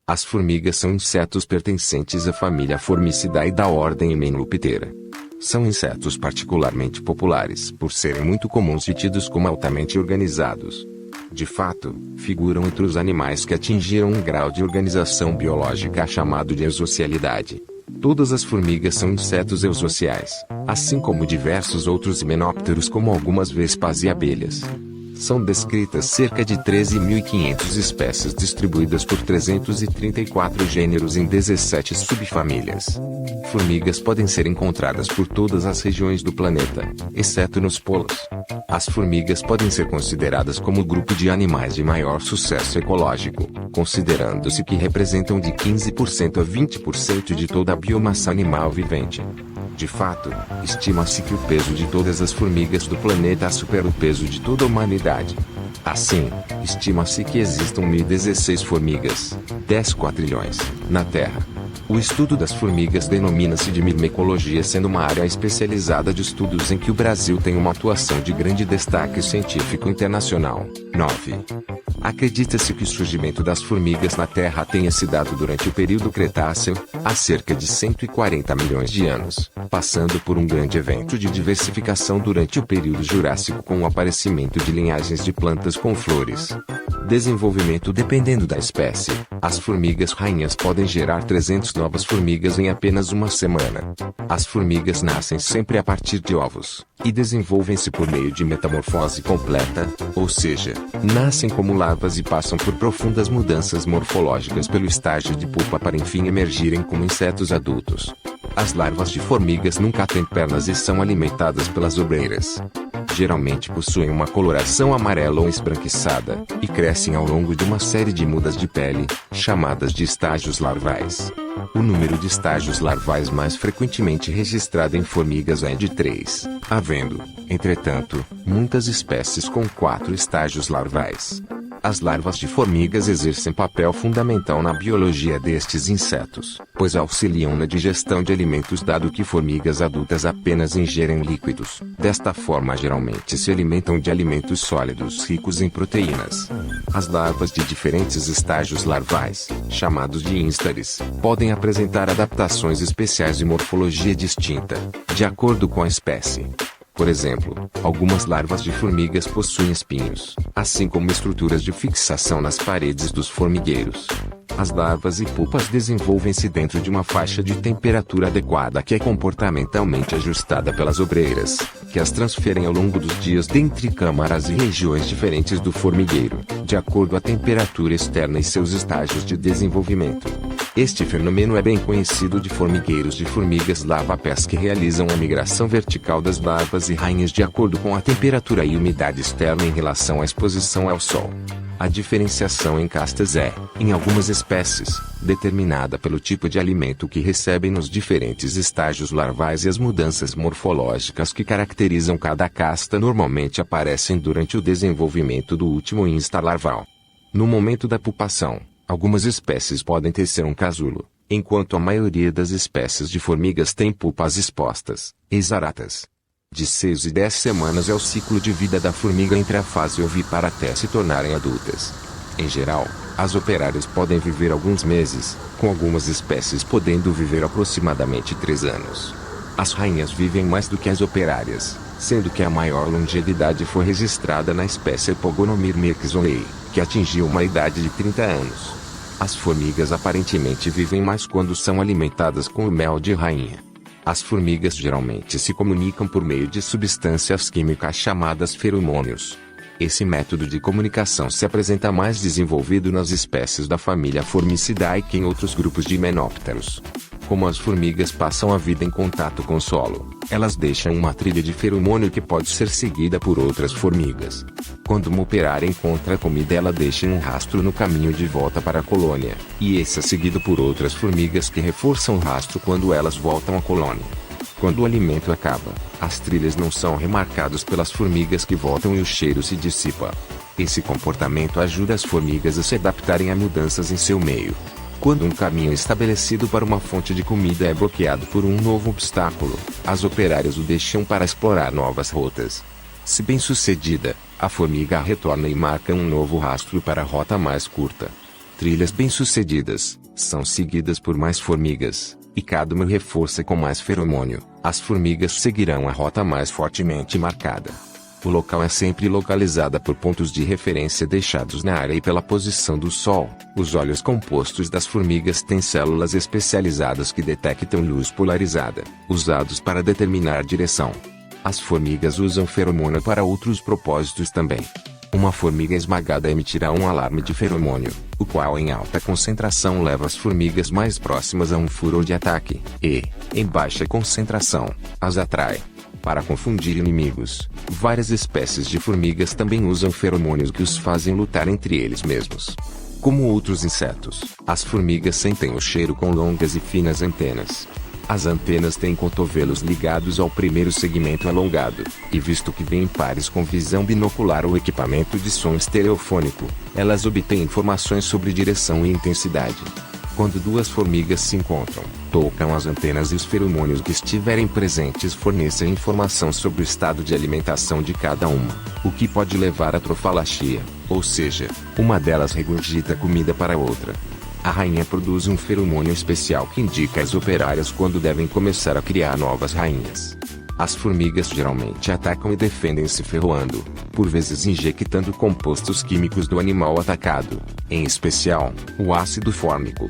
As formigas são insetos pertencentes à família Formicidae da ordem Hymenoptera. São insetos particularmente populares por serem muito comuns e tidos como altamente organizados. De fato, figuram entre os animais que atingiram um grau de organização biológica chamado de eusocialidade. Todas as formigas são insetos eusociais, assim como diversos outros himenópteros como algumas vespas e abelhas. São descritas cerca de 13.500 espécies distribuídas por 334 gêneros em 17 subfamílias. Formigas podem ser encontradas por todas as regiões do planeta, exceto nos polos. As formigas podem ser consideradas como o grupo de animais de maior sucesso ecológico, considerando-se que representam de 15% a 20% de toda a biomassa animal vivente. De fato, estima-se que o peso de todas as formigas do planeta supera o peso de toda a humanidade. Assim, estima-se que existam 1.016 formigas, 10 quatrilhões, na Terra. O estudo das formigas denomina-se de mimecologia, sendo uma área especializada de estudos em que o Brasil tem uma atuação de grande destaque científico internacional. 9. Acredita-se que o surgimento das formigas na Terra tenha se dado durante o período Cretáceo, há cerca de 140 milhões de anos, passando por um grande evento de diversificação durante o período Jurássico com o aparecimento de linhagens de plantas com flores. Desenvolvimento. Dependendo da espécie, as formigas rainhas podem gerar 300 novas formigas em apenas uma semana. As formigas nascem sempre a partir de ovos, e desenvolvem-se por meio de metamorfose completa, ou seja, nascem como larvas e passam por profundas mudanças morfológicas pelo estágio de pupa para enfim emergirem como insetos adultos. As larvas de formigas nunca têm pernas e são alimentadas pelas obreiras. Geralmente possuem uma coloração amarela ou esbranquiçada, e crescem ao longo de uma série de mudas de pele, chamadas de estágios larvais. O número de estágios larvais mais frequentemente registrado em formigas é de 3, havendo, entretanto, muitas espécies com 4 estágios larvais. As larvas de formigas exercem papel fundamental na biologia destes insetos, pois auxiliam na digestão de alimentos, dado que formigas adultas apenas ingerem líquidos. Desta forma, geralmente se alimentam de alimentos sólidos ricos em proteínas. As larvas de diferentes estágios larvais, chamados de instares, podem apresentar adaptações especiais de morfologia distinta, de acordo com a espécie. Por exemplo, algumas larvas de formigas possuem espinhos, assim como estruturas de fixação nas paredes dos formigueiros. As larvas e pupas desenvolvem-se dentro de uma faixa de temperatura adequada que é comportamentalmente ajustada pelas obreiras, que as transferem ao longo dos dias dentre câmaras e regiões diferentes do formigueiro, de acordo com a temperatura externa e seus estágios de desenvolvimento. Este fenômeno é bem conhecido de formigueiros de formigas lava-pés que realizam a migração vertical das larvas e rainhas de acordo com a temperatura e umidade externa em relação à exposição ao sol. A diferenciação em castas é, em algumas espécies, determinada pelo tipo de alimento que recebem nos diferentes estágios larvais e as mudanças morfológicas que caracterizam cada casta normalmente aparecem durante o desenvolvimento do último instar larval. No momento da pupação, algumas espécies podem tecer um casulo, enquanto a maioria das espécies de formigas tem pupas expostas, exaratas. De 6 e 10 semanas é o ciclo de vida da formiga entre a fase ovípara até se tornarem adultas. Em geral, as operárias podem viver alguns meses, com algumas espécies podendo viver aproximadamente 3 anos. As rainhas vivem mais do que as operárias, sendo que a maior longevidade foi registrada na espécie Pogonomyr meixolei, que atingiu uma idade de 30 anos. As formigas aparentemente vivem mais quando são alimentadas com o mel de rainha. As formigas geralmente se comunicam por meio de substâncias químicas chamadas feromônios. Esse método de comunicação se apresenta mais desenvolvido nas espécies da família Formicidae que em outros grupos de himenópteros. Como as formigas passam a vida em contato com o solo, elas deixam uma trilha de feromônio que pode ser seguida por outras formigas. Quando uma operária encontra comida, ela deixa um rastro no caminho de volta para a colônia, e esse é seguido por outras formigas que reforçam o rastro quando elas voltam à colônia. Quando o alimento acaba, as trilhas não são remarcadas pelas formigas que voltam e o cheiro se dissipa. Esse comportamento ajuda as formigas a se adaptarem a mudanças em seu meio. Quando um caminho estabelecido para uma fonte de comida é bloqueado por um novo obstáculo, as operárias o deixam para explorar novas rotas. Se bem-sucedida, a formiga retorna e marca um novo rastro para a rota mais curta. Trilhas bem-sucedidas, São seguidas por mais formigas, e cada uma reforça com mais feromônio. As formigas seguirão a rota mais fortemente marcada. O local é sempre localizada por pontos de referência deixados na área e pela posição do sol. Os olhos compostos das formigas têm células especializadas que detectam luz polarizada, usados para determinar direção. As formigas usam feromônio para outros propósitos também. Uma formiga esmagada emitirá um alarme de feromônio, o qual em alta concentração leva as formigas mais próximas a um furor de ataque, e, em baixa concentração, as atrai. Para confundir inimigos, várias espécies de formigas também usam feromônios que os fazem lutar entre eles mesmos. Como outros insetos, as formigas sentem o cheiro com longas e finas antenas. As antenas têm cotovelos ligados ao primeiro segmento alongado, e visto que vêm em pares com visão binocular ou equipamento de som estereofônico, elas obtêm informações sobre direção e intensidade. Quando duas formigas se encontram, tocam as antenas e os feromônios que estiverem presentes fornecem informação sobre o estado de alimentação de cada uma, o que pode levar à trofalaxia, ou seja, uma delas regurgita comida para a outra. A rainha produz um feromônio especial que indica às operárias quando devem começar a criar novas rainhas. As formigas geralmente atacam e defendem-se ferroando, por vezes injectando compostos químicos do animal atacado, em especial, o ácido fórmico.